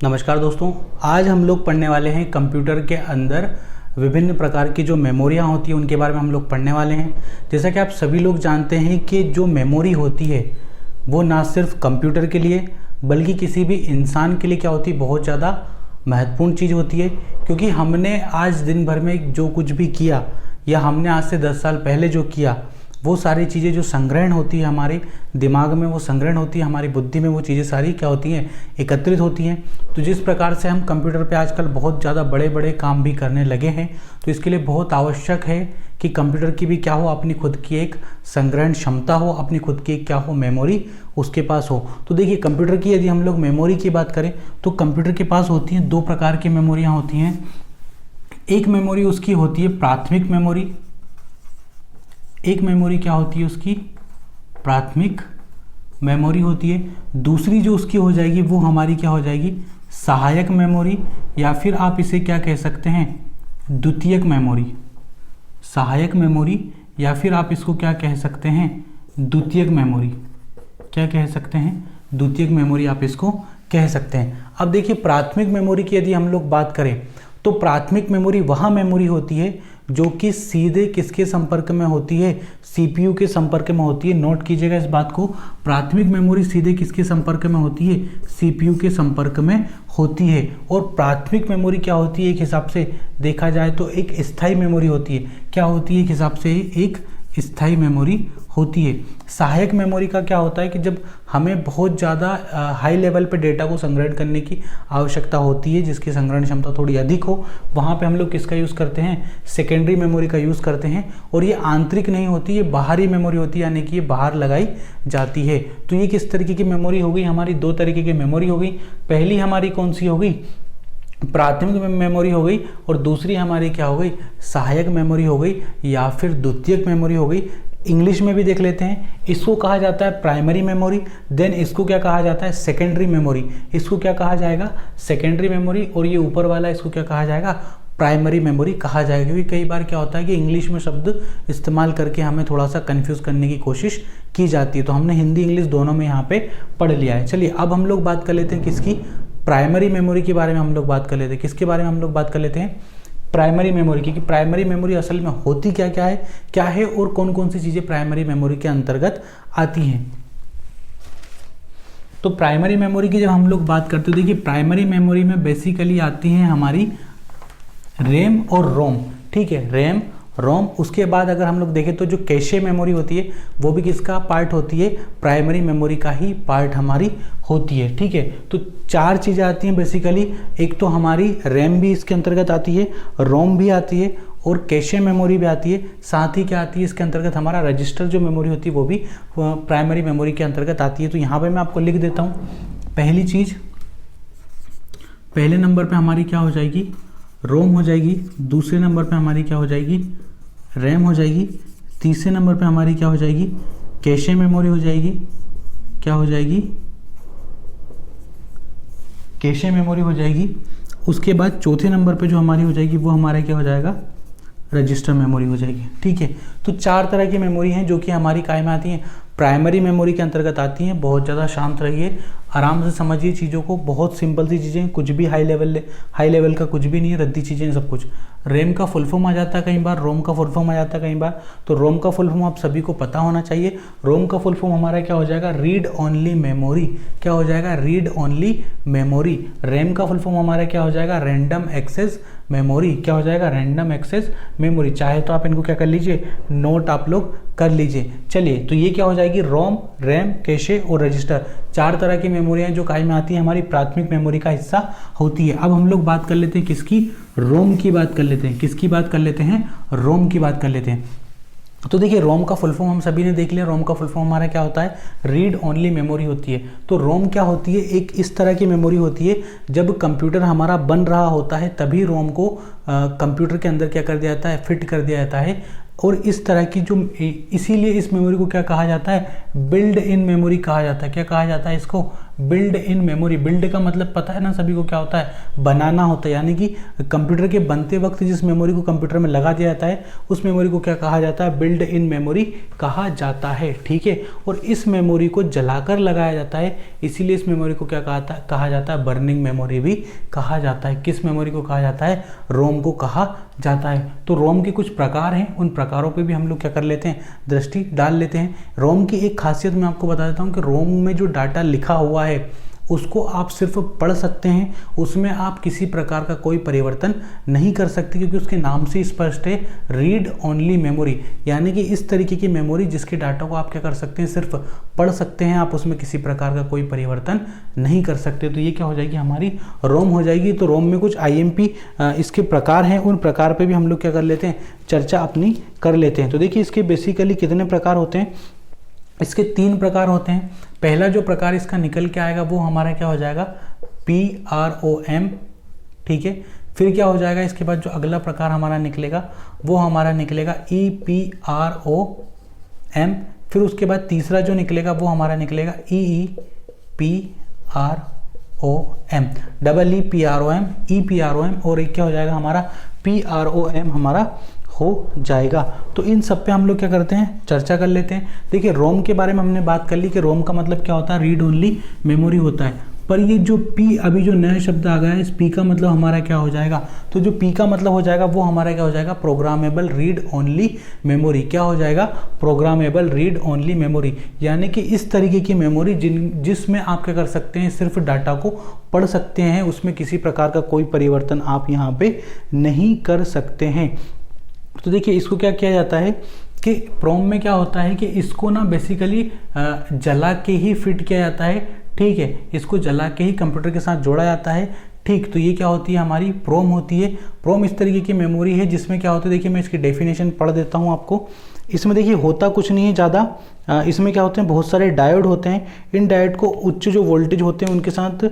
नमस्कार दोस्तों, आज हम लोग पढ़ने वाले हैं कंप्यूटर के अंदर विभिन्न प्रकार की जो मेमोरियाँ होती हैं उनके बारे में हम लोग पढ़ने वाले हैं। जैसा कि आप सभी लोग जानते हैं कि जो मेमोरी होती है वो ना सिर्फ कंप्यूटर के लिए बल्कि किसी भी इंसान के लिए क्या होती है, बहुत ज़्यादा महत्वपूर्ण चीज़ होती है। क्योंकि हमने आज दिन भर में जो कुछ भी किया या हमने आज से 10 साल पहले जो किया वो सारी चीज़ें जो संग्रहण होती है हमारे दिमाग में, वो संग्रहण होती है हमारी बुद्धि में, वो चीज़ें सारी क्या होती हैं, एकत्रित होती हैं। तो जिस प्रकार से हम कंप्यूटर पे आजकल बहुत ज़्यादा बड़े बड़े काम भी करने लगे हैं, तो इसके लिए बहुत आवश्यक है कि कंप्यूटर की भी क्या हो, अपनी खुद की एक संग्रहण क्षमता हो, अपनी खुद की एक क्या हो, मेमोरी उसके पास हो। तो देखिए, कंप्यूटर की यदि हम लोग मेमोरी की बात करें तो कंप्यूटर के पास होती हैं दो प्रकार की मेमोरियाँ होती हैं। एक मेमोरी उसकी होती है प्राथमिक मेमोरी, एक मेमोरी क्या होती है उसकी, प्राथमिक मेमोरी होती है। दूसरी जो उसकी हो जाएगी वो हमारी क्या हो जाएगी, सहायक मेमोरी, या फिर आप इसे क्या कह सकते हैं, द्वितीयक मेमोरी। सहायक मेमोरी या फिर आप इसको क्या कह सकते हैं, द्वितीयक मेमोरी। क्या कह सकते हैं, द्वितीयक मेमोरी आप इसको कह सकते हैं। अब देखिए, प्राथमिक मेमोरी की यदि हम लोग बात करें तो प्राथमिक मेमोरी वह मेमोरी होती है जो कि सीधे किसके संपर्क में होती है, सीपीयू के संपर्क में होती है। नोट कीजिएगा इस बात को, प्राथमिक मेमोरी सीधे किसके संपर्क में होती है, सीपीयू के संपर्क में होती है। और प्राथमिक मेमोरी क्या होती है, एक हिसाब से देखा जाए तो एक स्थायी मेमोरी होती है। क्या होती है, एक हिसाब से एक स्थायी मेमोरी होती है। सहायक मेमोरी का क्या होता है कि जब हमें बहुत ज़्यादा हाई लेवल पे डेटा को संग्रहण करने की आवश्यकता होती है, जिसकी संग्रहण क्षमता थोड़ी अधिक हो, वहाँ पे हम लोग किसका यूज़ करते हैं, सेकेंडरी मेमोरी का यूज़ करते हैं। और ये आंतरिक नहीं होती, ये बाहरी मेमोरी होती है, यानी कि ये बाहर लगाई जाती है। तो ये किस तरीके की मेमोरी हो गई, हमारी दो तरीके की मेमोरी हो गई। पहली हमारी कौन सी हो गई, प्राथमिक मेमोरी हो गई, और दूसरी हमारी क्या हो गई, सहायक मेमोरी हो गई या फिर द्वितीयक मेमोरी हो गई। इंग्लिश में भी देख लेते हैं, इसको कहा जाता है प्राइमरी मेमोरी, देन इसको क्या कहा जाता है, सेकेंडरी मेमोरी। इसको क्या कहा जाएगा, सेकेंडरी मेमोरी, और ये ऊपर वाला इसको क्या कहा जाएगा, प्राइमरी मेमोरी कहा जाएगा। क्योंकि कई बार क्या होता है कि इंग्लिश में शब्द इस्तेमाल करके हमें थोड़ा सा कंफ्यूज करने की कोशिश की जाती है। तो हमने हिंदी इंग्लिश दोनों में यहाँ पे पढ़ लिया है। चलिए अब हम लोग बात कर लेते हैं किसकी, प्राइमरी मेमोरी के बारे में हम लोग बात कर लेते हैं। किसके बारे में हम लोग बात कर लेते हैं, प्राइमरी मेमोरी की। प्राइमरी मेमोरी असल में होती क्या है और कौन कौन सी चीज़ें प्राइमरी मेमोरी के अंतर्गत आती हैं। तो प्राइमरी मेमोरी की जब हम लोग बात करते हैं, देखिए प्राइमरी मेमोरी में बेसिकली आती हैं हमारी रैम और रोम। ठीक है, रैम, रोम। उसके बाद अगर हम लोग देखें तो जो कैशे मेमोरी होती है वो भी किसका पार्ट होती है, प्राइमरी मेमोरी का ही पार्ट हमारी होती है। ठीक है, तो चार चीज़ें आती हैं बेसिकली। एक तो हमारी रैम भी इसके अंतर्गत आती है, रोम भी आती है, और कैशे मेमोरी भी आती है। साथ ही क्या आती है इसके अंतर्गत, हमारा रजिस्टर जो मेमोरी होती है वो भी प्राइमरी मेमोरी के अंतर्गत आती है। तो यहाँ पे मैं आपको लिख देता हूँ, पहली चीज़, पहले नंबर पे हमारी क्या हो जाएगी, रोम हो जाएगी। दूसरे नंबर पे हमारी क्या हो जाएगी, रैम हो जाएगी। तीसरे नंबर पे हमारी क्या हो जाएगी, कैशे मेमोरी हो जाएगी। क्या हो जाएगी, कैशे मेमोरी हो जाएगी। उसके बाद चौथे नंबर पे जो हमारी हो जाएगी वो हमारा क्या हो जाएगा, रजिस्टर मेमोरी हो जाएगी। ठीक है, तो चार तरह की मेमोरी हैं जो कि हमारी काय में आती हैं, प्राइमरी मेमोरी के अंतर्गत आती हैं। बहुत ज़्यादा शांत रहिए, आराम से समझिए चीज़ों को, बहुत सिंपल सी चीज़ें, कुछ भी हाई लेवल का कुछ भी नहीं है, रद्दी चीज़ें सब कुछ। रैम का फुल फॉर्म आ जाता है कई बार, रोम का फुल फॉर्म आ जाता है कई बार। तो रोम का फुल फॉर्म आप सभी को पता होना चाहिए। रोम का फुल फॉर्म हमारा क्या हो जाएगा, रीड ओनली मेमोरी। क्या हो जाएगा, रीड ओनली मेमोरी। रैम का फुल फॉर्म हमारा क्या हो जाएगा, रैंडम एक्सेस मेमोरी। क्या हो जाएगा, रैंडम एक्सेस मेमोरी। चाहे तो आप इनको क्या कर लीजिए, नोट आप लोग कर लीजिए। चलिए, तो ये क्या हो जाएगी, रोम, रैम, कैशे और रजिस्टर। चार तरह की मेमोरियाँ जो काय में आती हैं, हमारी प्राथमिक मेमोरी का हिस्सा होती है। अब हम लोग बात कर लेते हैं किसकी, रोम की बात कर लेते हैं। किसकी बात कर लेते हैं, रोम की बात कर लेते हैं। तो देखिए, रोम का फुल फॉर्म हम सभी ने देख लिया। रोम का फुल फॉर्म हमारा क्या होता है, रीड ओनली मेमोरी होती है। तो रोम क्या होती है, एक इस तरह की मेमोरी होती है, जब कंप्यूटर हमारा बन रहा होता है तभी रोम को कंप्यूटर के अंदर क्या कर दिया जाता है, फिट कर दिया जाता है। और इस तरह की जो, इसीलिए इस मेमोरी को क्या कहा जाता है, बिल्ड इन मेमोरी कहा जाता है। क्या कहा जाता है इसको, बिल्ड इन मेमोरी। बिल्ड का मतलब पता है ना सभी को क्या होता है, बनाना होता है, यानी कि कंप्यूटर के बनते वक्त जिस मेमोरी को कंप्यूटर में लगा दिया जाता है उस मेमोरी को क्या कहा जाता है, बिल्ड इन मेमोरी कहा जाता है। ठीक है, और इस मेमोरी को जलाकर लगाया जाता है, इसीलिए इस मेमोरी को क्या कहा जाता है, बर्निंग मेमोरी भी कहा जाता है। किस मेमोरी को कहा जाता है, रोम को कहा जाता है। तो रोम के कुछ प्रकार हैं, उन प्रकारों पे भी हम लोग क्या कर लेते हैं, दृष्टि डाल लेते हैं। रोम की एक खासियत मैं आपको बता देता हूँ कि रोम में जो डाटा लिखा हुआ है उसको आप सिर्फ पढ़ सकते हैं, उसमें आप किसी प्रकार का कोई परिवर्तन नहीं कर सकते, क्योंकि उसके नाम से स्पष्ट है, रीड ओनली मेमोरी, यानी कि इस तरीके की मेमोरी जिसके डाटा को आप क्या कर सकते हैं, सिर्फ पढ़ सकते हैं, आप उसमें किसी प्रकार का कोई परिवर्तन नहीं कर सकते। तो ये क्या हो जाएगी, हमारी रोम हो जाएगी। तो रोम में कुछ IMP इसके प्रकार हैं, उन प्रकार पर भी हम लोग क्या कर लेते हैं, चर्चा अपनी कर लेते हैं। तो देखिए इसके बेसिकली कितने प्रकार होते हैं, इसके 3 प्रकार होते हैं। पहला जो प्रकार इसका निकल के आएगा वो हमारा क्या हो जाएगा, PROM। ठीक है, फिर क्या हो जाएगा, इसके बाद जो अगला प्रकार हमारा निकलेगा वो हमारा निकलेगा EPROM। फिर उसके बाद तीसरा जो निकलेगा वो हमारा निकलेगा EEPROM, EPROM, और एक क्या हो जाएगा हमारा PROM हमारा हो जाएगा। तो इन सब पे हम लोग क्या करते हैं, चर्चा कर लेते हैं। देखिए रोम के बारे में हमने बात कर ली कि रोम का मतलब क्या होता है, रीड ओनली मेमोरी होता है। पर ये जो P, अभी जो नया शब्द आ गया है, इस P का मतलब हमारा क्या हो जाएगा, तो जो P का मतलब हो जाएगा वो हमारा क्या हो जाएगा, प्रोग्रामेबल रीड ओनली मेमोरी। क्या हो जाएगा, प्रोग्रामेबल रीड ओनली मेमोरी, यानी कि इस तरीके की मेमोरी जिसमें आप क्या कर सकते हैं, सिर्फ डाटा को पढ़ सकते हैं, उसमें किसी प्रकार का कोई परिवर्तन आप यहाँ पे नहीं कर सकते हैं। तो देखिए इसको क्या किया जाता है कि प्रोम में क्या होता है कि इसको ना बेसिकली जला के ही फिट किया जाता है। ठीक है, इसको जला के ही कंप्यूटर के साथ जोड़ा जाता है। ठीक, तो ये क्या होती है, हमारी प्रोम होती है। प्रोम इस तरीके की मेमोरी है जिसमें क्या होता है, देखिए मैं इसकी डेफिनेशन पढ़ देता हूँ आपको। इसमें देखिए होता कुछ नहीं है ज़्यादा, इसमें क्या होते हैं, बहुत सारे डायोड होते हैं। इन डायोड को उच्च जो वोल्टेज होते हैं उनके साथ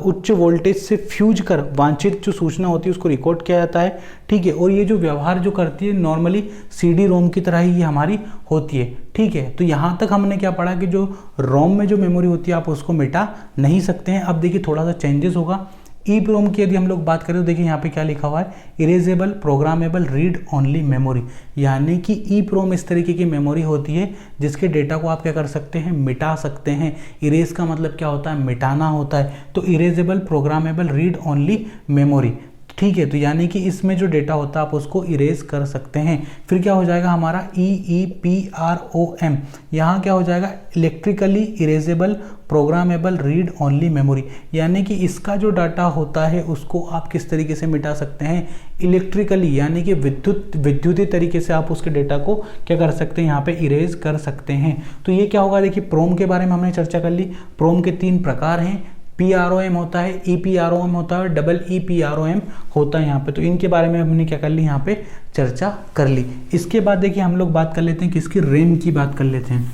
उच्च वोल्टेज से फ्यूज कर वांछित जो सूचना होती है उसको रिकॉर्ड किया जाता है। ठीक है, और ये जो व्यवहार जो करती है नॉर्मली CD रोम की तरह ही ये हमारी होती है। ठीक है, तो यहाँ तक हमने क्या पढ़ा कि जो रोम में जो मेमोरी होती है आप उसको मिटा नहीं सकते हैं। अब देखिए थोड़ा सा चेंजेस होगा। EPROM की यदि हम लोग बात करें तो देखिए यहाँ पे क्या लिखा हुआ है, erasable programmable read only memory, यानी कि EPROM इस तरीके की मेमोरी होती है जिसके डेटा को आप क्या कर सकते हैं, मिटा सकते हैं। इरेज का मतलब क्या होता है, मिटाना होता है। तो erasable programmable read only memory. ठीक है, तो यानी कि इसमें जो डेटा होता है आप उसको इरेज कर सकते हैं। फिर क्या हो जाएगा हमारा EEPROM, यहाँ क्या हो जाएगा, electrically erasable programmable read only memory, यानी कि इसका जो डाटा होता है उसको आप किस तरीके से मिटा सकते हैं, इलेक्ट्रिकली, यानी कि विद्युतीय तरीके से आप उसके डेटा को क्या कर सकते हैं, यहाँ पे इरेज कर सकते हैं। तो ये क्या होगा, देखिए प्रोम के बारे में हमने चर्चा कर ली। प्रोम के 3 प्रकार हैं, PROM होता है, EPROM होता है, EEPROM होता है यहाँ पे। तो इनके बारे में हमने क्या कर ली, यहाँ पे चर्चा कर ली। इसके बाद देखिए हम लोग बात कर लेते हैं किसकी, रैम की बात कर लेते हैं।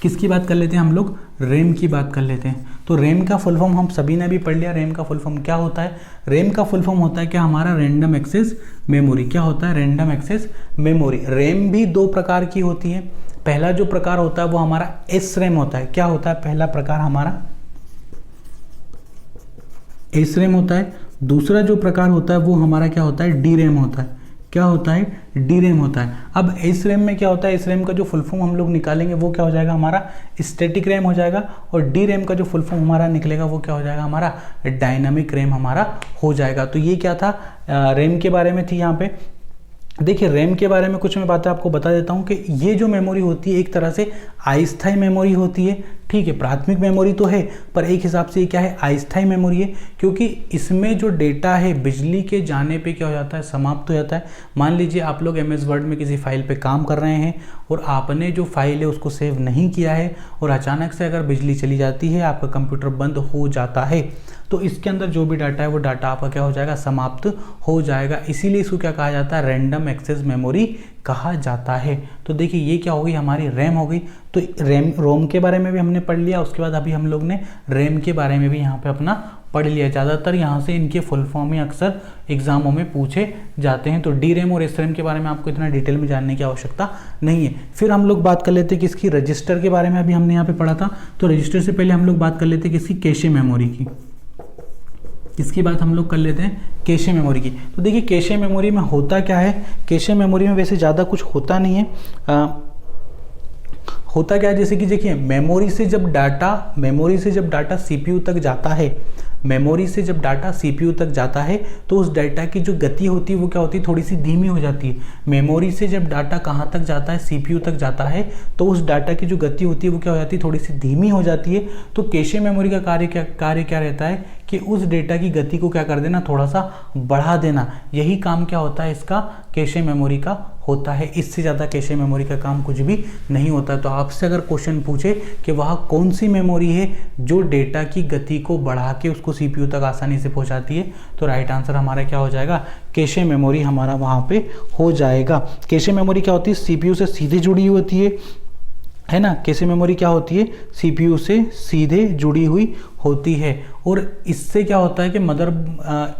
किसकी बात कर लेते हैं हम लोग, रैम की बात कर लेते हैं। तो रैम का फुल फॉर्म हम सभी ने भी पढ़ लिया। रैम का फुल फॉर्म क्या होता है, रैम का फुल फॉर्म होता है क्या हमारा, रैंडम एक्सेस मेमोरी। क्या होता है, रैंडम एक्सेस मेमोरी। रैम भी 2 प्रकार की होती है। पहला जो प्रकार होता है वो हमारा SRAM होता है। क्या होता है, पहला प्रकार हमारा SRAM होता है। दूसरा जो प्रकार होता है वो हमारा क्या होता है, DRAM होता है। क्या होता है, DRAM होता है। अब SRAM में क्या होता है, SRAM का जो फुल फॉर्म हम लोग निकालेंगे वो क्या हो जाएगा हमारा, स्टैटिक रैम हो जाएगा। और DRAM का जो फुल फॉर्म हमारा निकलेगा वो क्या हो जाएगा हमारा, डायनामिक रैम हमारा हो जाएगा। तो ये क्या था, रैम के बारे में थी यहाँ पे। देखिए रैम के बारे में कुछ मैं बातें आपको बता देता हूँ कि ये जो मेमोरी होती है एक तरह से अस्थायी मेमोरी होती है। ठीक है, प्राथमिक मेमोरी तो है पर एक हिसाब से ये क्या है, अस्थायी मेमोरी है, क्योंकि इसमें जो डेटा है बिजली के जाने पे क्या हो जाता है, समाप्त हो जाता है। मान लीजिए आप लोग MS वर्ड में किसी फाइल पे काम कर रहे हैं और आपने जो फाइल है उसको सेव नहीं किया है और अचानक से अगर बिजली चली जाती है, आपका कंप्यूटर बंद हो जाता है, तो इसके अंदर जो भी डाटा है वो डाटा आपका क्या हो जाएगा, समाप्त हो जाएगा। इसीलिए इसको क्या कहा जाता है, रैंडम एक्सेस मेमोरी कहा जाता है। तो देखिए ये क्या हो गई, हमारी रैम हो गई। तो रोम के बारे में भी हमने पढ़ लिया, उसके बाद अभी हम लोग ने रैम के बारे में भी यहाँ पे अपना पढ़ लिया। ज़्यादातर यहाँ से इनके फुल फॉर्म ही अक्सर एग्जामों में पूछे जाते हैं। तो डी रैम और एस रैम के बारे में आपको इतना डिटेल में जानने की आवश्यकता नहीं है। फिर हम लोग बात कर लेते हैं किसकी, रजिस्टर के बारे में अभी हमने यहाँ पे पढ़ा था। तो रजिस्टर से पहले हम लोग बात कर लेते हैं किसकी, कैशे मेमोरी की। इसकी बात हम लोग कर लेते हैं कैशे मेमोरी की। तो देखिए कैशे मेमोरी में होता क्या है, कैशे मेमोरी में वैसे ज़्यादा कुछ होता नहीं है। होता क्या है, जैसे कि देखिए मेमोरी से जब डाटा सीपीयू तक जाता है, मेमोरी से जब डाटा सीपीयू तक जाता है तो उस डाटा की जो गति होती है वो क्या होती है, थोड़ी सी धीमी हो जाती है। मेमोरी से जब डाटा कहाँ तक जाता है, सीपीयू तक जाता है, तो उस डाटा की जो गति होती है वो क्या हो जाती है, थोड़ी सी धीमी हो जाती है। तो कैशे मेमोरी का कार्य क्या रहता है कि उस डेटा की गति को क्या कर देना, थोड़ा सा बढ़ा देना। यही काम क्या होता है इसका, कैशे मेमोरी का होता है। इससे ज़्यादा कैशे मेमोरी का काम कुछ भी नहीं होता। तो आपसे अगर क्वेश्चन पूछे कि वह कौन सी मेमोरी है जो डेटा की गति को बढ़ा के उसको सीपीयू तक आसानी से पहुंचाती है, तो राइट आंसर हमारा क्या हो जाएगा, कैशे मेमोरी हमारा वहाँ पे हो जाएगा। कैशे मेमोरी क्या होती है, सीपीयू से सीधे जुड़ी हुई होती है ना। कैशे मेमोरी क्या होती है, सीपीयू से सीधे जुड़ी हुई होती है। और इससे क्या होता है कि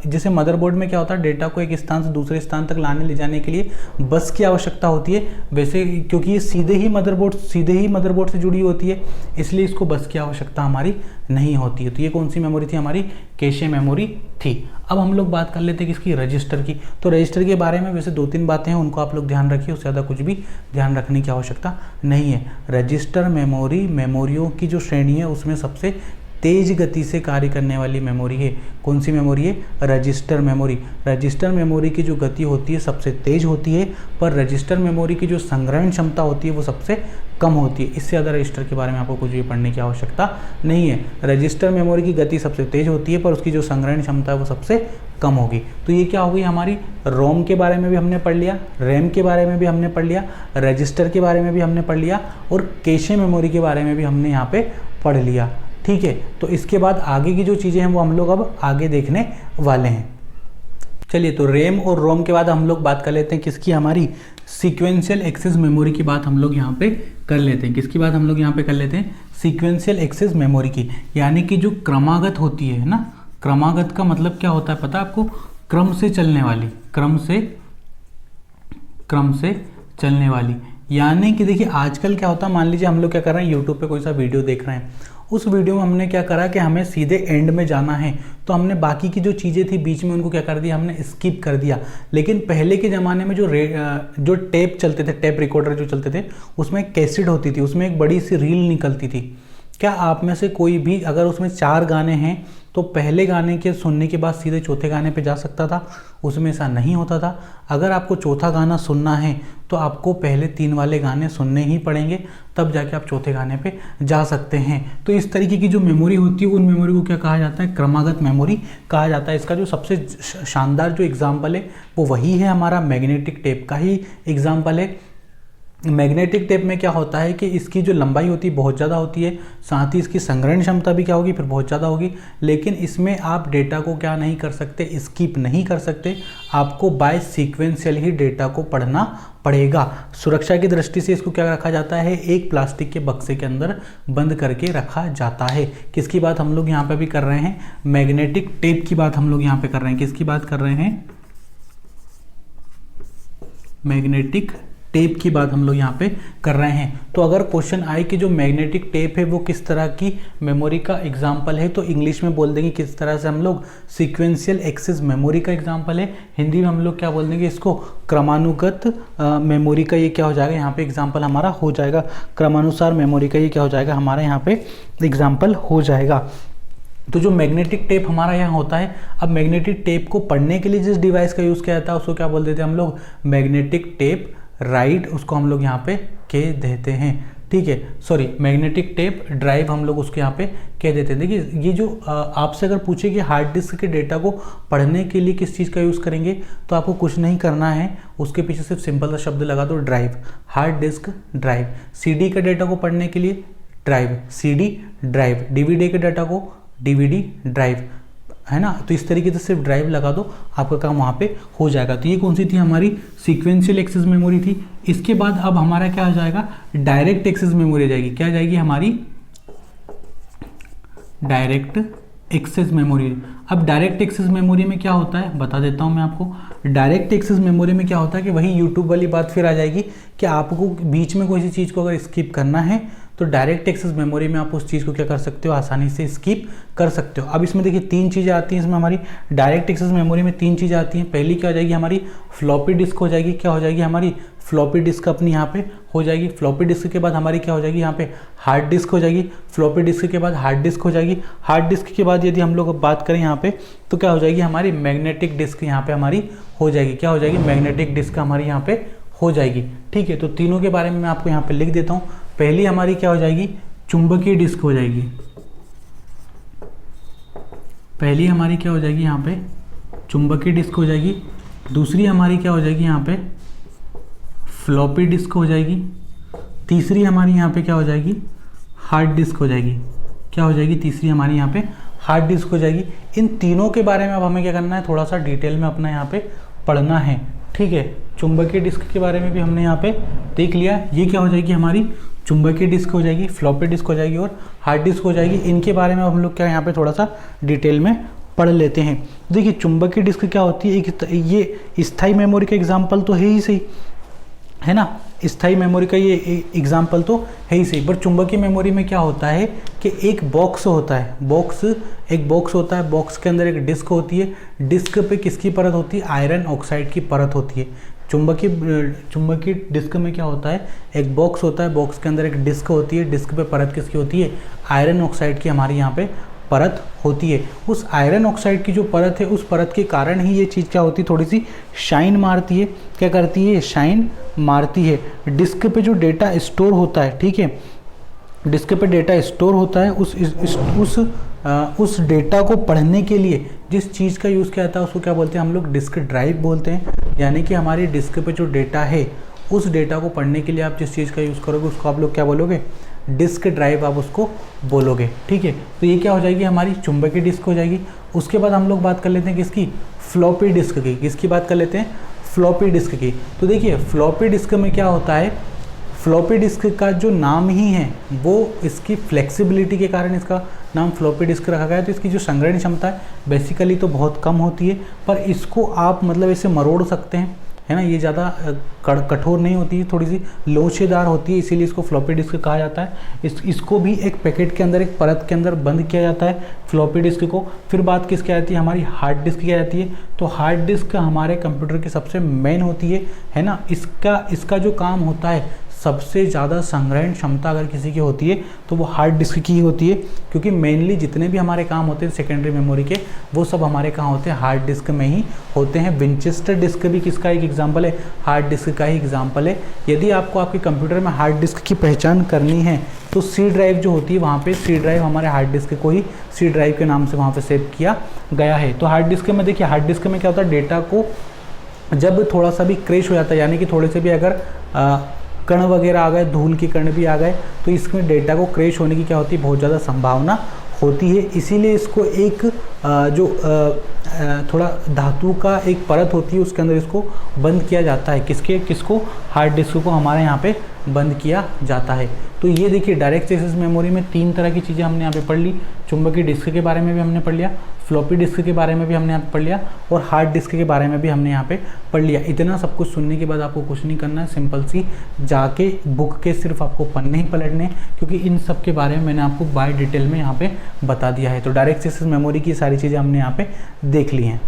जैसे मदरबोर्ड में क्या होता है, डेटा को एक स्थान से दूसरे स्थान तक लाने ले जाने के लिए बस की आवश्यकता होती है। वैसे क्योंकि ये सीधे ही मदरबोर्ड से जुड़ी होती है, इसलिए इसको बस की आवश्यकता हमारी नहीं होती है। तो ये कौन सी मेमोरी थी, हमारी कैशे मेमोरी थी। अब हम लोग बात कर लेते हैं किसकी, रजिस्टर की। तो रजिस्टर के बारे में वैसे 2-3 बातें हैं, उनको आप लोग ध्यान रखिए, उससे ज़्यादा कुछ भी ध्यान रखने की आवश्यकता नहीं है। रजिस्टर मेमोरियों की जो श्रेणी है उसमें सबसे तेज गति से कार्य करने वाली मेमोरी है। कौन सी मेमोरी है, रजिस्टर मेमोरी। रजिस्टर मेमोरी की जो गति होती है सबसे तेज होती है, पर रजिस्टर मेमोरी की जो संग्रहण क्षमता होती है वो सबसे कम होती है। इससे ज़्यादा रजिस्टर के बारे में आपको कुछ भी पढ़ने की आवश्यकता नहीं है। रजिस्टर मेमोरी की गति सबसे तेज होती है, पर उसकी जो संग्रहण क्षमता है वो सबसे कम होगी। तो ये क्या होगी, हमारी रोम के बारे में भी हमने पढ़ लिया, रैम के बारे में भी हमने पढ़ लिया, रजिस्टर के बारे में भी हमने पढ़ लिया, और कैशे मेमोरी के बारे में भी हमने यहाँ पे पढ़ लिया। ठीक है, तो इसके बाद आगे की जो चीज़ें हैं वो हम लोग अब आगे देखने वाले हैं। चलिए, तो रैम और रोम के बाद हम लोग बात कर लेते हैं किसकी, हमारी सीक्वेंशियल एक्सेस मेमोरी की बात हम लोग यहाँ पे कर लेते हैं। किसकी बात हम लोग यहाँ पे कर लेते हैं, सीक्वेंशियल एक्सेस मेमोरी की। यानी कि जो क्रमागत होती है ना, क्रमागत का मतलब क्या होता है पता है आपको, क्रम से चलने वाली, क्रम से चलने वाली। यानी कि देखिए आजकल क्या होता है, मान लीजिए हम लोग क्या कर रहे हैं, यूट्यूब पे कोई सा वीडियो देख रहे हैं, उस वीडियो में हमने क्या करा कि हमें सीधे एंड में जाना है, तो हमने बाकी की जो चीज़ें थी बीच में उनको क्या कर दिया, हमने स्किप कर दिया। लेकिन पहले के ज़माने में जो टेप चलते थे, टेप रिकॉर्डर जो चलते थे, उसमें कैसेट होती थी, उसमें एक बड़ी सी रील निकलती थी। क्या आप में से कोई भी अगर उसमें 4 गाने हैं तो पहले गाने के सुनने के बाद सीधे चौथे गाने पे जा सकता था? उसमें ऐसा नहीं होता था। अगर आपको चौथा गाना सुनना है तो आपको पहले 3 वाले गाने सुनने ही पड़ेंगे, तब जाके आप चौथे गाने पे जा सकते हैं। तो इस तरीके की जो मेमोरी होती है उन मेमोरी को क्या कहा जाता है, क्रमागत मेमोरी कहा जाता है। इसका जो सबसे शानदार जो एग्जाम्पल है वो वही है, हमारा मैग्नेटिक टेप का ही एग्जाम्पल है। मैग्नेटिक टेप में क्या होता है कि इसकी जो लंबाई होती है बहुत ज़्यादा होती है, साथ ही इसकी संग्रहण क्षमता भी क्या होगी, फिर बहुत ज़्यादा होगी। लेकिन इसमें आप डेटा को क्या नहीं कर सकते, स्किप नहीं कर सकते, आपको बाय सीक्वेंशियल ही डेटा को पढ़ना पड़ेगा। सुरक्षा की दृष्टि से इसको क्या रखा जाता है, एक प्लास्टिक के बक्से के अंदर बंद करके रखा जाता है। किसकी बात हम लोग यहाँ पे भी कर रहे हैं, मैग्नेटिक टेप की बात हम लोग यहाँ पे कर रहे हैं। किसकी बात कर रहे हैं, मैग्नेटिक टेप की बात हम लोग यहाँ पे कर रहे हैं। तो अगर क्वेश्चन आए कि जो मैग्नेटिक टेप है वो किस तरह की मेमोरी का एग्जाम्पल है, तो इंग्लिश में बोल देंगे किस तरह से हम लोग, सीक्वेंशियल एक्सेस मेमोरी का एग्जाम्पल है। हिंदी में हम लोग क्या बोल देंगे इसको, क्रमानुगत मेमोरी का ये क्या हो जाएगा, यहाँ पे एग्जाम्पल हमारा हो जाएगा। क्रमानुसार मेमोरी का ये क्या हो जाएगा, हमारा यहाँ पे एग्जाम्पल हो जाएगा। तो जो मैग्नेटिक टेप हमारा यहाँ होता है, अब मैग्नेटिक टेप को पढ़ने के लिए जिस डिवाइस का यूज़ किया जाता है उसको क्या बोल देते हैं हम लोग, मैग्नेटिक टेप राइट, उसको हम लोग यहाँ पे कह देते हैं। ठीक है, सॉरी, मैग्नेटिक टेप ड्राइव हम लोग उसके यहाँ पे कह देते हैं। देखिए ये जो आपसे अगर पूछे कि हार्ड डिस्क के डेटा को पढ़ने के लिए किस चीज़ का यूज़ करेंगे, तो आपको कुछ नहीं करना है, उसके पीछे सिर्फ सिंपल सा शब्द लगा दो, drive, hard disk drive. CD का डेटा को पढ़ने के लिए ड्राइव, CD ड्राइव, DVD के डाटा को DVD ड्राइव। है ना। तो इस तरीके से सिर्फ ड्राइव लगा दो, आपका काम वहाँ पे हो जाएगा। तो ये कौन सी थी हमारी सीक्वेंशियल एक्सेस मेमोरी थी। इसके बाद अब हमारा क्या हो जाएगा, डायरेक्ट एक्सेस मेमोरी जाएगी। क्या जाएगी हमारी, डायरेक्ट एक्सेस मेमोरी। अब डायरेक्ट एक्सेस मेमोरी में क्या होता है बता देता हूँ मैं आपको। डायरेक्ट एक्सेस मेमोरी में क्या होता है कि वही यूट्यूब वाली बात फिर आ जाएगी कि आपको बीच में कोई सी चीज़ को अगर स्किप करना है तो डायरेक्ट एक्सेस मेमोरी में आप उस चीज़ को क्या कर सकते हो, आसानी से स्किप कर सकते हो। अब इसमें देखिए 3 चीज़ें आती हैं इसमें हमारी डायरेक्ट एक्सेस मेमोरी में 3 चीज़ें आती हैं। पहली क्या हो जाएगी हमारी फ्लॉपी डिस्क हो जाएगी। क्या हो जाएगी हमारी फ्लॉपी डिस्क अपनी यहाँ पे हो जाएगी। फ्लॉपी डिस्क के बाद हमारी क्या हो जाएगी यहाँ पे हार्ड डिस्क हो जाएगी। फ्लॉपी डिस्क के बाद हार्ड डिस्क हो जाएगी। हार्ड डिस्क के बाद यदि हम लोग बात करें यहाँ पे तो क्या हो जाएगी हमारी मैग्नेटिक डिस्क यहाँ पे हमारी हो जाएगी। क्या हो जाएगी, मैग्नेटिक डिस्क हमारी यहाँ पे हो जाएगी। ठीक है, तो तीनों के बारे में मैं आपको यहाँ पे लिख देता हूँ। पहली हमारी क्या हो जाएगी, चुंबकीय डिस्क हो जाएगी। पहली हमारी क्या हो जाएगी यहाँ पे चुंबकीय डिस्क हो जाएगी। दूसरी हमारी क्या हो जाएगी यहाँ पे फ्लॉपी डिस्क हो जाएगी। तीसरी हमारी यहाँ पे क्या हो जाएगी, हार्ड डिस्क हो जाएगी। क्या हो जाएगी, तीसरी हमारी यहाँ पे हार्ड डिस्क हो जाएगी। इन तीनों के बारे में अब हमें क्या करना है, थोड़ा सा डिटेल में अपना यहाँ पे पढ़ना है। ठीक है, चुंबकीय डिस्क के बारे में भी हमने यहाँ पे देख लिया। ये क्या हो जाएगी हमारी चुंबकीय डिस्क हो जाएगी, फ्लॉपी डिस्क हो जाएगी और हार्ड डिस्क हो जाएगी। इनके बारे में अब हम लोग क्या यहाँ पे थोड़ा सा डिटेल में पढ़ लेते हैं। देखिए चुंबकीय डिस्क क्या होती है, ये स्थायी मेमोरी का एग्जाम्पल तो है ही सही, है ना। स्थायी मेमोरी का ये एग्जाम्पल तो है ही सही। पर चुंबकीय मेमोरी में क्या होता है कि एक बॉक्स होता है, एक बॉक्स होता है। बॉक्स के अंदर एक डिस्क होती है। डिस्क पे किसकी परत होती है, आयरन ऑक्साइड की परत होती है। चुंबकीय डिस्क में क्या होता है, एक बॉक्स होता है, बॉक्स के अंदर एक डिस्क होती है। डिस्क पे परत किसकी होती है, आयरन ऑक्साइड की हमारी यहाँ पे परत होती है। उस आयरन ऑक्साइड की जो परत है, उस परत के कारण ही ये चीज़ क्या होती है, थोड़ी सी शाइन मारती है। क्या करती है, शाइन मारती है। डिस्क पे जो डेटा स्टोर होता है, ठीक है, डिस्क पे डेटा स्टोर होता है। उस डेटा को पढ़ने के लिए जिस चीज़ का यूज़ किया जाता है उसको क्या बोलते हैं हम लोग, डिस्क ड्राइव बोलते हैं। यानी कि हमारी डिस्क पे जो डेटा है उस डेटा को पढ़ने के लिए आप जिस चीज़ का यूज़ करोगे उसको आप लोग क्या बोलोगे, डिस्क ड्राइव आप उसको बोलोगे। ठीक है, तो ये क्या हो जाएगी हमारी चुंबकीय डिस्क हो जाएगी। उसके बाद हम लोग बात कर लेते हैं किसकी, फ्लॉपी डिस्क की। किसकी बात कर लेते हैं, फ्लॉपी डिस्क की। तो देखिए फ्लॉपी डिस्क में क्या होता है, फ्लॉपी डिस्क का जो नाम ही है वो इसकी फ्लेक्सिबिलिटी के कारण इसका नाम फ्लॉपी डिस्क रखा गया है। तो इसकी जो संग्रहण क्षमता है बेसिकली तो बहुत कम होती है, पर इसको आप मतलब ऐसे मरोड़ सकते हैं, है ना। ये ज़्यादा कठोर नहीं होती है, थोड़ी सी लोचेदार होती है, इसीलिए इसको फ्लॉपी डिस्क कहा जाता है। इसको भी एक पैकेट के अंदर, एक परत के अंदर बंद किया जाता है फ्लॉपी डिस्क को। फिर बात किसकी आती है, हमारी हार्ड डिस्क की आती है। तो हार्ड डिस्क हमारे कंप्यूटर की सबसे मेन होती है ना। इसका जो काम होता है, सबसे ज़्यादा संग्रहण क्षमता अगर किसी की होती है तो वो हार्ड डिस्क की ही होती है, क्योंकि मेनली जितने भी हमारे काम होते हैं सेकेंडरी मेमोरी के, वो सब हमारे कहाँ होते हैं, हार्ड डिस्क में ही होते हैं। विंचेस्टर डिस्क भी किसका एक एग्जांपल है, हार्ड डिस्क का ही एग्जांपल है। यदि आपको आपके कंप्यूटर में हार्ड डिस्क की पहचान करनी है तो सी ड्राइव जो होती है, वहाँ पे सी ड्राइव हमारे हार्ड डिस्क को ही सी ड्राइव के नाम से वहाँ पे सेव किया गया है। तो हार्ड डिस्क में देखिए, हार्ड डिस्क में क्या होता है, डेटा को जब थोड़ा सा भी क्रैश हो जाता है, यानी कि थोड़े से भी अगर कण वगैरह आ गए, धूल के कण भी आ गए, तो इसमें डेटा को क्रैश होने की क्या होती है, बहुत ज़्यादा संभावना होती है। इसीलिए इसको एक जो थोड़ा धातु का एक परत होती है उसके अंदर इसको बंद किया जाता है। किसको, हार्ड डिस्क को हमारे यहाँ पे बंद किया जाता है। तो ये देखिए डायरेक्ट एक्सेस मेमोरी में 3 तरह की चीज़ें हमने यहाँ पे पढ़ ली। चुंबकीय डिस्क के बारे में भी हमने पढ़ लिया, फ्लॉपी डिस्क के बारे में भी हमने यहाँ पे पढ़ लिया, और हार्ड डिस्क के बारे में भी हमने यहाँ पे पढ़ लिया। इतना सब कुछ सुनने के बाद आपको कुछ नहीं करना है, सिंपल सी जाके बुक के सिर्फ आपको पन्ने ही पलटने, क्योंकि इन सब के बारे में मैंने आपको बाय डिटेल में यहाँ पे बता दिया है। तो डायरेक्ट एक्सेस मेमोरी की सारी चीज़ें हमने यहाँ पे देख ली हैं।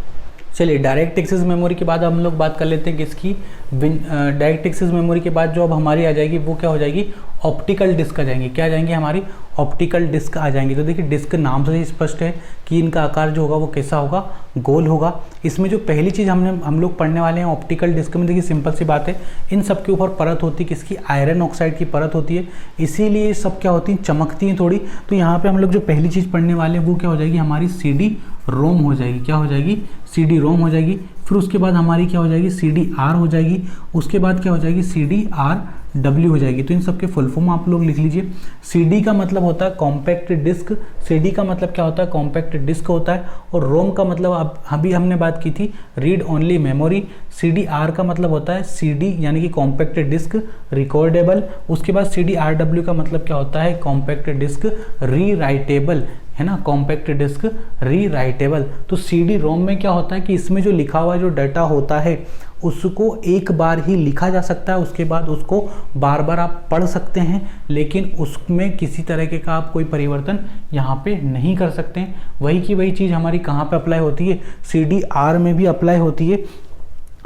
चलिए डायरेक्ट एक्सेस मेमोरी के बाद हम लोग बात कर लेते हैं किसकी, डायरेक्ट एक्सेस मेमोरी के बाद जो अब हमारी आ जाएगी वो क्या हो जाएगी, ऑप्टिकल डिस्क आ जाएंगी। क्या आ जाएंगी, हमारी ऑप्टिकल डिस्क आ जाएंगी। तो देखिए डिस्क नाम से ही स्पष्ट है कि इनका आकार जो होगा वो कैसा होगा, गोल होगा। इसमें जो पहली चीज़ हम लोग पढ़ने वाले हैं ऑप्टिकल डिस्क में, देखिए सिंपल सी बात है, इन सब के ऊपर परत होती है किसकी, आयरन ऑक्साइड की परत होती है, इसीलिए सब क्या होती हैं, चमकती हैं थोड़ी। तो यहाँ पे हम लोग जो पहली चीज़ पढ़ने वाले हैं वो क्या हो जाएगी, हमारी CD रोम हो जाएगी। क्या हो जाएगी, CD रोम हो जाएगी। फिर उसके बाद हमारी क्या हो जाएगी, CDR हो जाएगी। उसके बाद क्या हो जाएगी, CDR डब्ल्यू हो जाएगी। तो इन सब के फुल फॉर्म आप लोग लिख लीजिए। CD का मतलब होता है कॉम्पैक्ट डिस्क, CD का मतलब क्या होता है, कॉम्पैक्ट डिस्क होता है। और रोम का मतलब अभी हमने बात की थी रीड ओनली मेमोरी। CDR का मतलब होता है CD यानी कि कॉम्पैक्ट डिस्क रिकॉर्डेबल। उसके बाद CDRW का मतलब क्या होता है, कॉम्पैक्ट डिस्क री राइटेबल, है ना, कॉम्पैक्ट डिस्क री राइटेबल। तो CD रोम में क्या होता है कि इसमें जो लिखा हुआ जो डाटा होता है उसको एक बार ही लिखा जा सकता है, उसके बाद उसको बार बार आप पढ़ सकते हैं, लेकिन उसमें किसी तरीके का आप कोई परिवर्तन यहाँ पे नहीं कर सकते हैं। वही की वही चीज़ हमारी कहाँ पे अप्लाई होती है, CDR में भी अप्लाई होती है।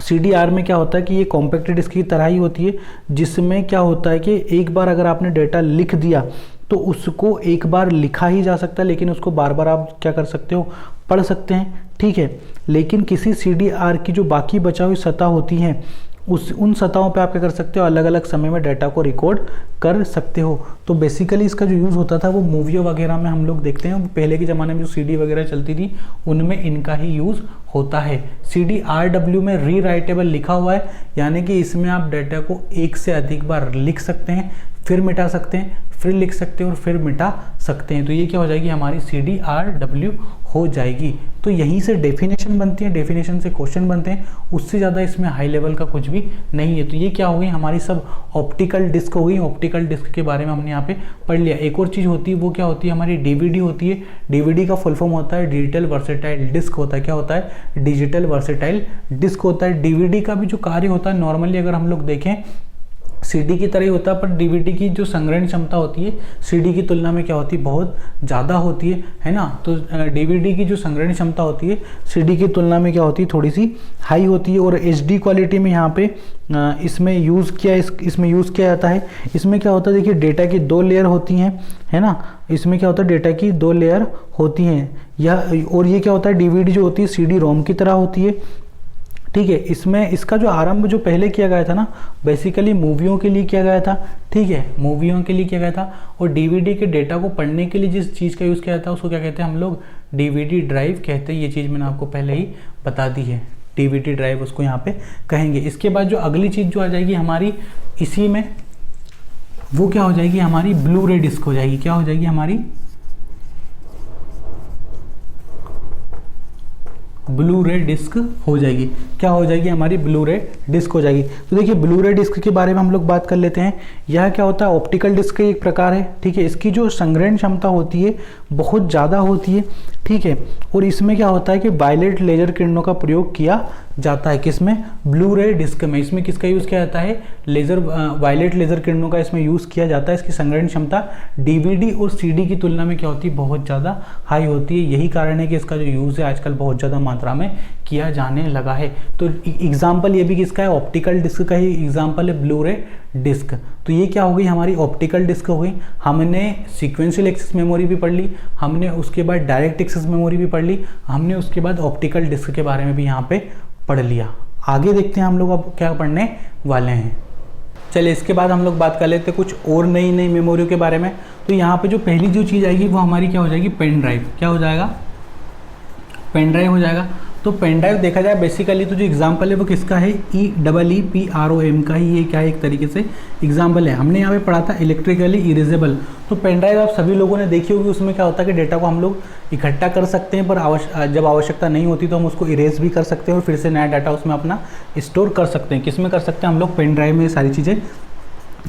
CDR में क्या होता है कि ये कॉम्पैक्ट डिस्क की तरह ही होती है, जिसमें क्या होता है कि एक बार अगर आपने डेटा लिख दिया तो उसको एक बार लिखा ही जा सकता है, लेकिन उसको बार बार आप क्या कर सकते हो, पढ़ सकते हैं, ठीक है। लेकिन किसी CDR की जो बाकी बचा हुई सतह होती हैं उन सतहों पे आप क्या कर सकते हो, अलग अलग समय में डाटा को रिकॉर्ड कर सकते हो। तो बेसिकली इसका जो यूज़ होता था वो मूवियों वगैरह में हम लोग देखते हैं, पहले के ज़माने में जो CD वगैरह चलती थी उनमें इनका ही यूज़ होता है। CDRW में री राइटेबल लिखा हुआ है, यानी कि इसमें आप डाटा को एक से अधिक बार लिख सकते हैं, फिर मिटा सकते हैं, फिर लिख सकते हैं और फिर मिटा सकते हैं। तो ये क्या हो जाएगी, हमारी CDRW हो जाएगी। तो यहीं से डेफिनेशन बनती है, डेफिनेशन से क्वेश्चन बनते हैं, उससे ज़्यादा इसमें हाई लेवल का कुछ भी नहीं है। तो ये क्या हो गई, हमारी सब ऑप्टिकल डिस्क हो गई। ऑप्टिकल डिस्क के बारे में हमने यहाँ पे पढ़ लिया। एक और चीज़ होती है, वो क्या होती है, हमारी DVD होती है। DVD का फुल फॉर्म होता है डिजिटल वर्सेटाइल डिस्क होता है। क्या होता है, डिजिटल वर्सेटाइल डिस्क होता है। DVD का भी जो कार्य होता है नॉर्मली अगर हम लोग देखें CD की तरह ही होता है, पर DVD की जो संग्रहण क्षमता होती है CD की तुलना में क्या होती है, बहुत ज़्यादा होती है ना। तो DVD की जो संग्रहण क्षमता होती है CD की तुलना में क्या होती है, थोड़ी सी हाई होती है। और HD क्वालिटी में यहाँ पे इसमें यूज़ किया जाता है। इसमें क्या होता है, देखिए डेटा की 2 लेयर होती हैं, है ना। इसमें क्या होता है, डेटा की 2 लेयर होती हैं और ये क्या होता है, DVD जो होती है CD रोम की तरह होती है, ठीक है। इसमें इसका जो आरंभ जो पहले किया गया था ना, बेसिकली मूवियों के लिए किया गया था, ठीक है, मूवियों के लिए किया गया था। और DVD के डेटा को पढ़ने के लिए जिस चीज़ का यूज़ किया जाता है उसको क्या कहते हैं हम लोग, DVD ड्राइव कहते हैं। ये चीज़ मैंने आपको पहले ही बता दी है, DVD ड्राइव उसको यहाँ पे कहेंगे। इसके बाद जो अगली चीज़ जो आ जाएगी हमारी इसी में, वो क्या हो जाएगी, हमारी ब्लू रे डिस्क हो जाएगी। क्या हो जाएगी, हमारी ब्लू रे डिस्क हो जाएगी। क्या हो जाएगी, हमारी ब्लू रे डिस्क हो जाएगी। तो देखिए ब्लू रे डिस्क के बारे में हम लोग बात कर लेते हैं। यह क्या होता है, ऑप्टिकल डिस्क का एक प्रकार है, ठीक है। इसकी जो संग्रहण क्षमता होती है बहुत ज़्यादा होती है, ठीक है। और इसमें क्या होता है कि वायलेट लेजर किरणों का प्रयोग किया जाता है, किसमें, ब्लू रे डिस्क में। इसमें किसका यूज़ किया जाता है, वायलेट लेजर किरणों का इसमें यूज़ किया जाता है। इसकी संग्रहण क्षमता DVD और CD की तुलना में क्या होती है, बहुत ज़्यादा हाई होती है। यही कारण है कि इसका जो यूज़ है आजकल बहुत ज़्यादा मात्रा में किया जाने लगा है। तो एग्जाम्पल ये भी किसका है, ऑप्टिकल डिस्क का ही एग्जाम्पल है ब्लू रे डिस्क। तो ये क्या हो गई, हमारी ऑप्टिकल डिस्क हो गई। हमने सीक्वेंशियल एक्सेस मेमोरी भी पढ़ ली, हमने उसके बाद डायरेक्ट एक्सेस मेमोरी भी पढ़ ली, हमने उसके बाद ऑप्टिकल डिस्क के बारे में भी यहाँ पे पढ़ लिया। आगे देखते हैं हम लोग अब क्या पढ़ने वाले हैं। चलिए इसके बाद हम लोग बात कर लेते हैं कुछ और नई मेमोरियों के बारे में। तो यहाँ पे जो पहली जो चीज़ आएगी वो हमारी क्या हो जाएगी, पेन ड्राइव। क्या हो जाएगा, पेन ड्राइव हो जाएगा। तो पेन ड्राइव देखा जाए बेसिकली तो जो एग्जांपल है वो किसका है, EEEPROM का ही ये क्या है, एक तरीके से एग्जांपल है। हमने यहाँ पे पढ़ा था इलेक्ट्रिकली इरेजेबल। तो पेन ड्राइव आप सभी लोगों ने देखी होगी। उसमें क्या होता है कि डेटा को हम लोग इकट्ठा कर सकते हैं, पर जब आवश्यकता नहीं होती तो हम उसको इरेज भी कर सकते हैं और फिर से नया डाटा उसमें अपना स्टोर कर सकते हैं। किस में कर सकते हैं हम लोग, पेन ड्राइव में ये सारी चीज़ें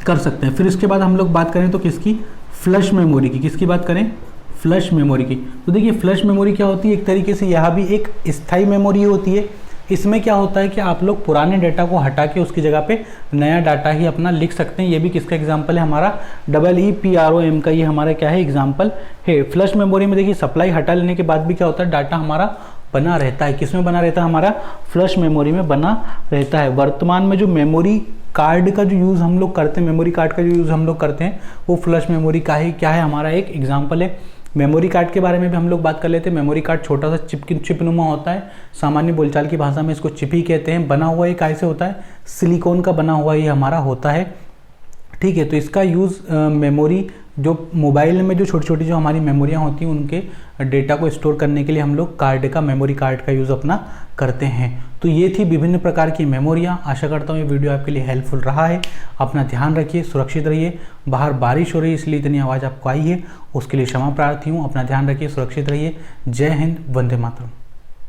कर सकते हैं। फिर इसके बाद हम लोग बात करें तो किसकी, फ्लश मेमोरी की। किसकी बात करें, फ्लश मेमोरी की। तो देखिए फ्लश मेमोरी क्या होती है, एक तरीके से यह भी एक स्थायी मेमोरी होती है। इसमें क्या होता है कि आप लोग पुराने डाटा को हटा के उसकी जगह पे नया डाटा ही अपना लिख सकते हैं। ये भी किसका एग्जांपल है, हमारा EEPROM का ये हमारा क्या है, एग्जांपल है। फ्लश मेमोरी में देखिए सप्लाई हटा लेने के बाद भी क्या होता है, डाटा हमारा बना रहता है। किस में बना रहता है, हमारा फ्लश मेमोरी में बना रहता है। वर्तमान में जो मेमोरी कार्ड का जो यूज़ हम लोग करते हैं, मेमोरी कार्ड का जो यूज़ हम लोग करते हैं वो फ्लश मेमोरी का ही क्या है, हमारा एक एग्जाम्पल है। मेमोरी कार्ड के बारे में भी हम लोग बात कर लेते हैं। मेमोरी कार्ड छोटा सा चिपनुमा होता है, सामान्य बोलचाल की भाषा में इसको चिप ही कहते हैं। बना हुआ ये कैसे होता है, सिलिकॉन का बना हुआ ये हमारा होता है, ठीक है। तो इसका यूज़ मेमोरी जो मोबाइल में जो छोटी छोटी जो हमारी मेमोरियाँ होती हैं उनके डेटा को स्टोर करने के लिए हम लोग मेमोरी कार्ड का यूज़ अपना करते हैं। तो ये थी विभिन्न प्रकार की मेमोरियाँ। आशा करता हूँ ये वीडियो आपके लिए हेल्पफुल रहा है। अपना ध्यान रखिए, सुरक्षित रहिए। बाहर बारिश हो रही है इसलिए इतनी आवाज़ आपको आई है, उसके लिए क्षमा प्रार्थी हूँ। अपना ध्यान रखिए, सुरक्षित रहिए। जय हिंद, वंदे मातरम।